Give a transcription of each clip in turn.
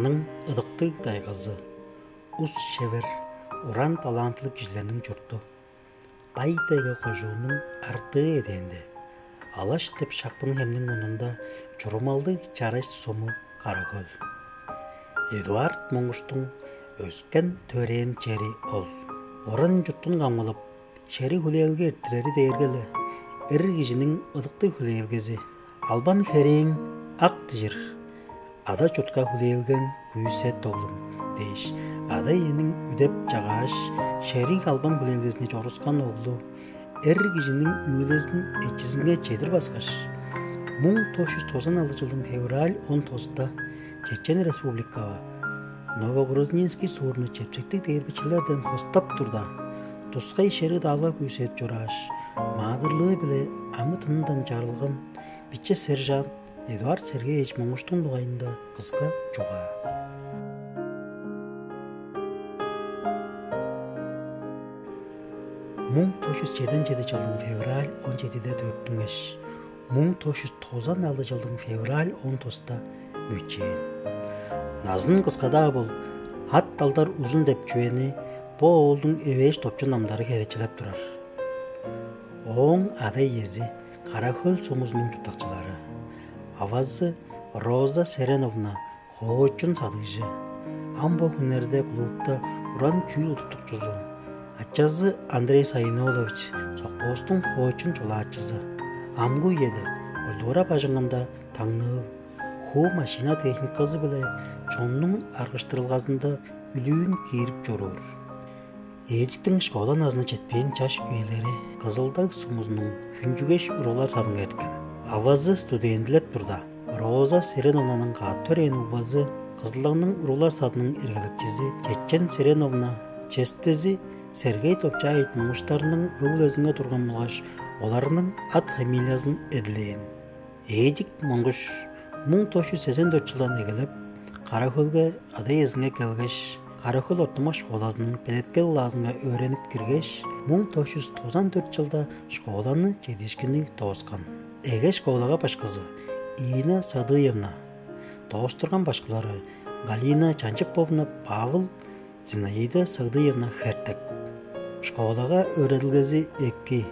Уранның ыдықты дайғызы, ұс шевер, уран талантлы кişilerinin жұрты. Байдайға қожуының арты еденді. Алаш деп шақпының хемнің онында жұрымалды чараш сомы қарықыл. Эдуард Моңғыштың өскен төрен чері ол. Орын жұттың қамылып, шері хүлелге ертірері дейіргелі. Әрі кежінің ыдықты хүлелгезі. Албан херең ақты жыр. Ада жұтқа хүлелген күйсе толым. Дейш, ада енің үдеп жағаш, шері албан хүлелгезіне жорысқан оғылу. Әрі кежінің үйелесінің әтчізінге чедір басқаш. 1996 жылдың февраль 10-тоста Чечен Республикава Новогрозненский суырны чепчектік дейірбічілерден қостап тұрда. Тұсқай шері дала күйсет жораш. Мадырлығы біле амытындан жарылған бітче сержант Эдуард Сергеевич Моңғыштың дұғайында қысқа жоға. Мұң 1907 жылдың февраль 17-де дөптің әш. Мұң 1996 жылдың февраль 10-тоста мөтчен. Назын қысқада бұл, ат талдар ұзын деп жөйені, бұл олдың әвеш топчы намдары керечілеп тұрар. Оң адай езі, Қарақөл сомызының жұтақчылары. Авазы Роза Сереновна Хоочун садыжы. Амбо хүнерде клубта уран чүй ұтықтық жүзу. Атчазы Андрей Сайнолович Соқпостың Хоочун жолачызы. Амгу еді, Олдора бажыңында таңнығыл. Хо машина техникасы біле чонның арғыштырылғазында үліін кейіріп жорur. Ежіктің шқодан азына жетпейін чаш өйлері Қызылдаг сумызның күнжігеш ұролар сабын кеткен. Авазы студентлер тұрда. Роза Сереновнаның қаттыр ең ұбазы Қызылдағның ұролар сабының ергілікчізі Чечен Сереновна Честезі Сергей Топчайт мұңыштарының өглезіңе тұрған мұлғаш оларының ат фамилиясын әділейін. Ежік мұңғыш 1984 жылдан егіліп, Қарақөлге адай езіңе келгеш, Қарақөл ортыма шқоласының педеткел лазыңа өреніп кіргеш, 1994 жылда шқоланы жедешкіні тоғысқан. Эге шқолаға башқызы Ина Садыевна, тоғыстырған башқылары Галина Чанчыповна Павыл, Зинаида Садыевна Хертек. Шқолаға өреділгізі екі,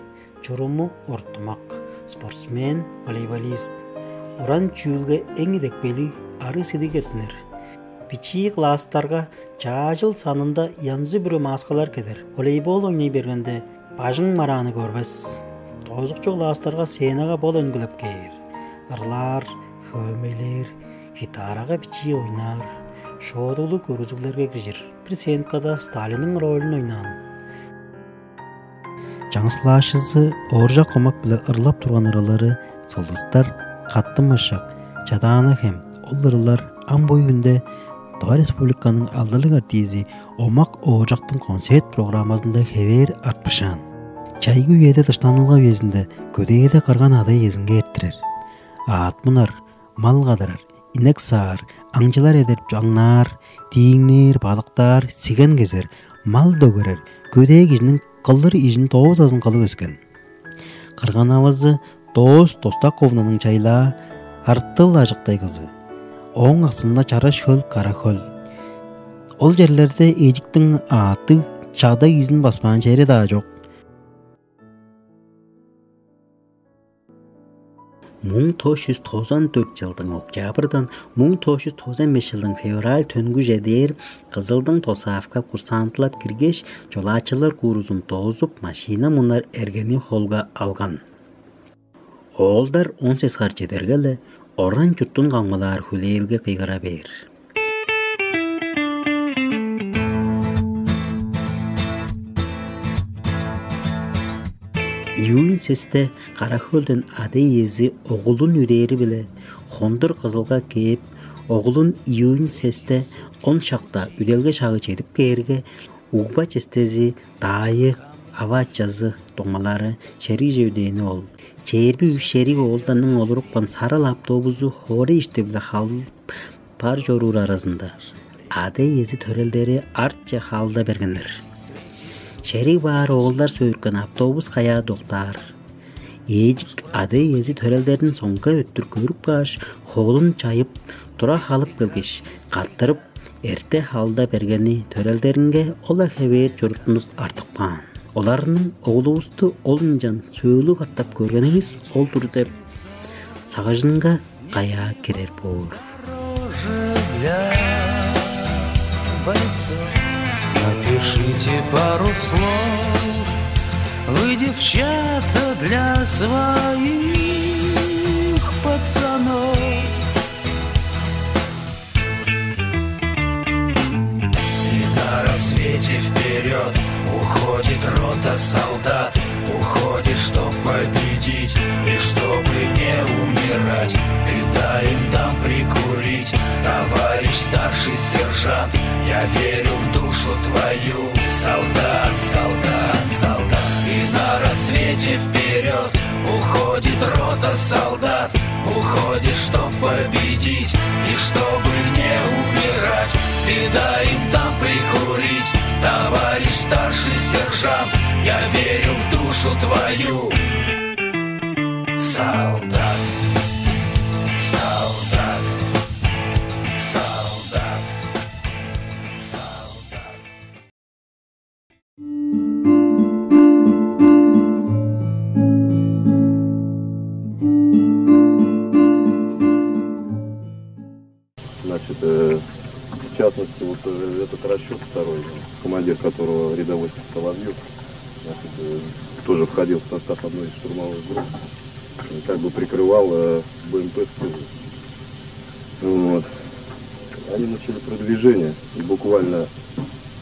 чұрымы ортымақ, спортсмен, волейболист. Уран чүйілге әңі декпелі ары седік етінер. Пичи кластарға жажыл санында янзы бүрі масқалар кедер. Волейбол ойнай бергенде бажың мараны көрбес. Тозықчы кластарға сенаға бол өнгіліп кейір. Ырлар, хөмелер, гитараға пичи ойнар. Шодулы көрізулерге кіржір. Пресенкада Сталинның ролін ойнан. Жаңсылашызы оржа қомақ білі ырлап тұрған ырылары сылдыстар қатты машақ, чаданы хем, ол ырылар ан бойында Дава Республиканың алдылық артизи омақ оғыржақтың концерт программасында хевер артпышан. Чайгу еді тыштанылға везінде көдейді қарған адай езінге ерттірер. Ат мұнар, мал қадырар, инек саар, аңжылар едер жаңнар, дейіңнер, балықтар, сиген кезер, мал дөгерер, көдей кежінің қылдыр ежін тоғыз азын қалып өскен. Қырған авазы Тоста ковнаның чайла арттыл ажықтай қызы. Оң ақсында чараш хөл, қара хөл. Ол жерлерде ежіктің аты чағда езін баспан жері да жоқ. 1994 жылдың октябрдан 1995 жылдың февраль төнгү жедер Қызылдың Тосавка курсантлар кіргеш жолачылар курузун тозып машина мұнар әргені холға алған. Оғылдар 10 сесқар жетергелі, оран жұттың қаңмалар хүлейлге қиғыра бер. Июнь сесте Қарақөлден ады езі оғылын үрері біле, қондыр қызылға кейіп, оғылын июнь сесте 10 шақта үделге шағы жетіп кейерге, ұғба честези дайы, авачазы тоңмалары шері жеудейіні ол. Черби үшері олданның олырықпан сарал автобузу хоре іштебілі қалып бар жорур арасында. Ады езі төрелдері артча қалда бергендер. Шері бар оғылдар сөйіркен автобус қая доқтар. Ejik aday ezi törelderinin sonka öttür körük baş, hoğlun çayıp, tura halıp gelgeş, kattırıp, erte halda bergeni törelderинге ola sebeyet çoruktunuz artık bağın. Olarının oğluğustu oluncan söylü kattap görgenimiz oldur der. Sağajınga kaya kirer boğur. Напишите пару слов, вы, девчата, для своих пацанов. И на рассвете вперед уходит рота солдат, уходит, чтоб победить и чтобы не умирать. Ты дай им там прикурить, товарищ старший сержант. Я верю в душу твою, солдат, солдат, солдат. И на рассвете вперед уходит рота солдат, уходит, чтоб победить и чтобы не умирать. Ты дай им там прикурить, товарищ старший сержант. Я верю в душу твою, солдат, солдат, солдат, солдат. Значит, в частности, вот этот расчет второй, командир которого рядовой Соловьев, значит, тоже входил в состав одной из штурмовых групп, и как бы прикрывал БМП с тылу. Вот. Они начали продвижение, и буквально,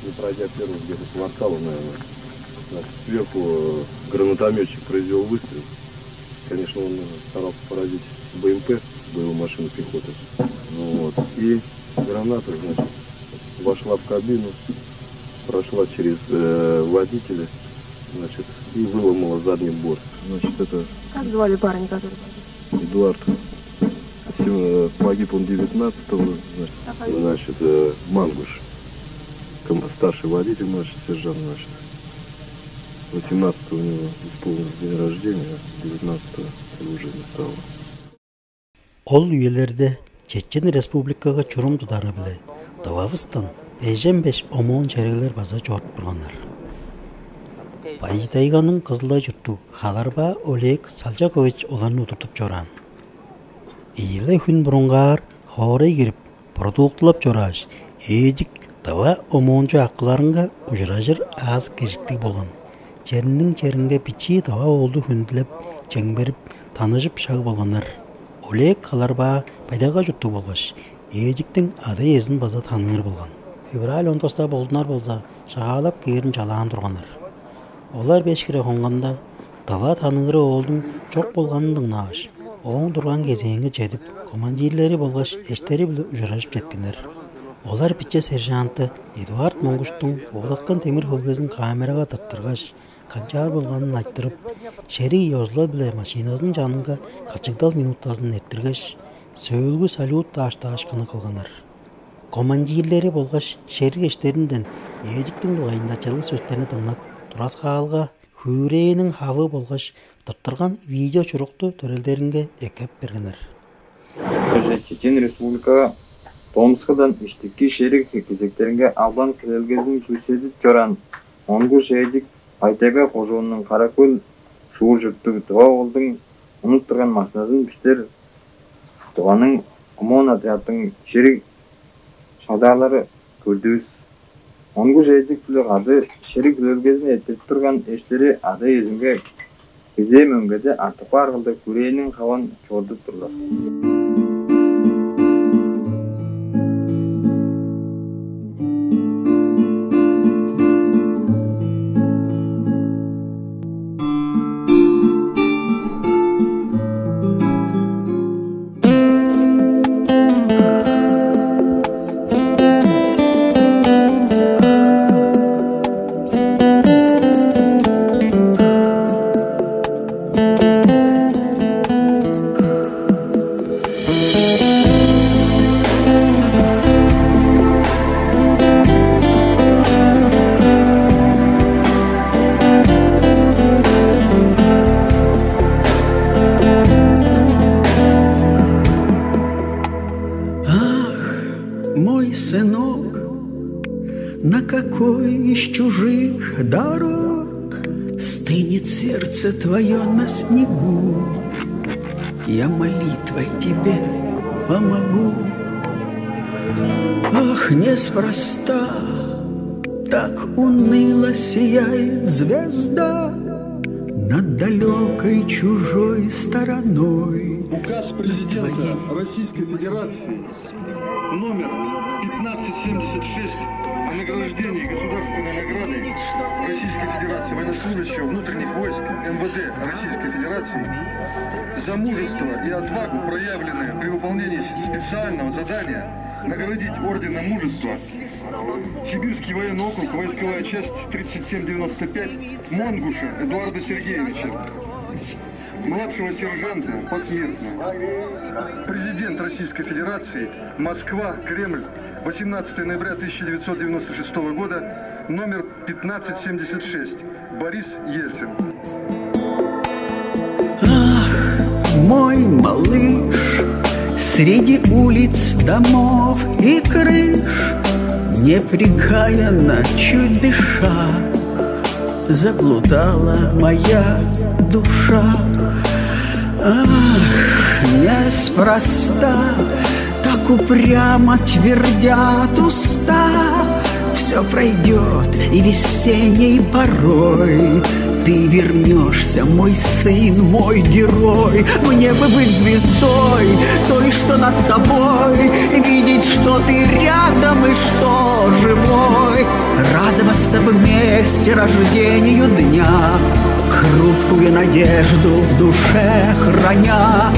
не пройдя первых где-то кварталов, наверное, значит, сверху гранатометчик произвел выстрел. Конечно, он старался поразить БМП, боевую машину пехоты. Вот. И граната, значит, вошла в кабину, прошла через водителя, значит, и выломала задний борт. Значит, это... Как звали парня, который погиб? Эдуард. Погиб он 19-го, значит, Мангуш. Старший водитель, младший сержант, значит. 18-го у него исполнился день рождения, 19-го уже не стало. Ol üyelerde Çeçen Respublikaga çurum tutarı bile Dağıstan 5 omon çereler baza çoğurt burganlar. Bayitayganın kızılay juttu Halarba Oleg Saljakoviç olanı oturtup çoran. İyile hün burungar xorey girip produktulap çoraş. Ejik dava omoncu aklarınga ujrajır az kejiklik bolgan. Çeringe piçi dava oldu hündilep çengberip tanışıp şag bolganlar. Oleg Halarba пайдаға жұтты болғаш, ежіктің ады езін база таныңыр болған. Февраль 19-та болдынар болса, шағалап кейірін жалаған тұрғаныр. Олар 5 кері қонғанда, дава таныңыры олдың жоқ болғанындың нағаш. Оң тұрған кезеңі жетіп, командирлері болғаш, ештері білі ұжырашып жеткенер. Олар бітче сержанты Эдуард Монгуштың оғдатқан темір хөлбезін камераға таттырғаш, қанчар болғанын айттырып, шері езілі біле машинасының жаныңға қачықдал минуттасын еттіргеш, сөйлгі салют таш-ташқыны қылғанар. Командирлері болғаш шері кештерінден ежіктің дуайындачылы сөздеріне тыңлап, тұрас қалға хүрейінің хавы болғаш тырттырған видео чұрықты төрелдерінге екеп бергенер. Чечен Республика Томскыдан иштики шерик кезектеринге алдан кирелгезин күрсетип көран. Онгу шейдик Айтега кожоонун Каракөл суу жүктү туга болдун унуттурган машинасын биштер туганын ОМОН отрядтын шерик шадарлары көрдүбүз. Онгу шейдик бүлөк ады шерик бөлгесин этип турган эштери ады эзимге бизе мөңгөдө артык аргылда күрөөнүн кабан чордуп турлар. сынок, на какой из чужих дорог стынет сердце твое на снегу? Я молитвой тебе помогу. Ах, неспроста так уныло сияет звезда над далекой чужой стороной. Указ президента Российской Федерации номер 1576 о награждении государственной награды Российской Федерации военнослужащего внутренних войск МВД Российской Федерации за мужество и отвагу, проявленные при выполнении специального задания, наградить орденом мужества Сибирский военный округ, войсковая часть 3795 Монгуша Эдуарда Сергеевича, младшего сержанта посмертно. Президент Российской Федерации, Москва, Кремль, 18 ноября 1996 года, номер 1576, Борис Ельцин. Ах, мой малыш, среди улиц, домов и крыш, непрекаянно, чуть дыша, заблудала моя душа. Ах, неспроста так упрямо твердят уста. Все пройдет, и весенней порой ты вернешься, мой сын, мой герой. Мне бы быть звездой, той, что над тобой, видеть, что ты рядом и что живой. Радоваться вместе рождению дня, хрупкую надежду в душе храня.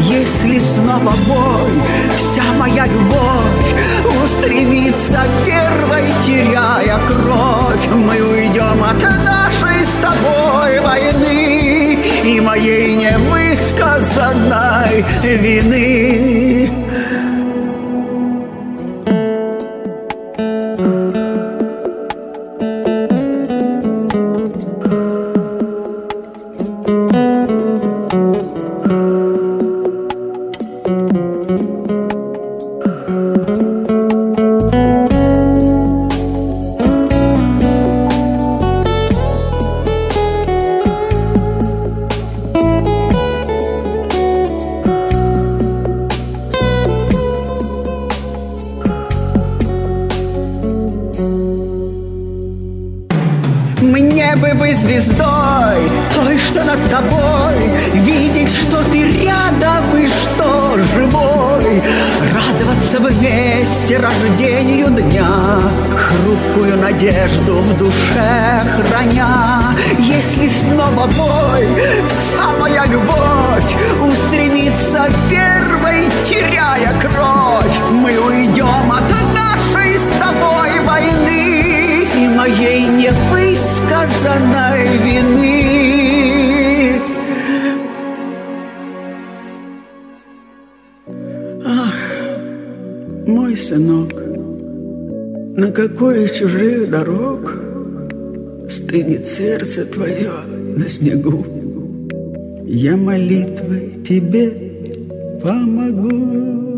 Если снова бой, вся моя любовь устремится первой, теряя кровь, мы уйдем от нашей с тобой войны и моей невысказанной вины. Мне бы быть звездой, той, что над тобой, видеть, что ты рядом и что живой. Радоваться вместе рождению дня, хрупкую надежду в душе храня. Если снова бой, вся моя любовь устремится первой, теряя кровь, мы уйдем от нашей с тобой войны и моей невысказанной вины. Ах, мой сынок, на какой из чужих дорог стынет сердце твое на снегу? Я молитвой тебе помогу.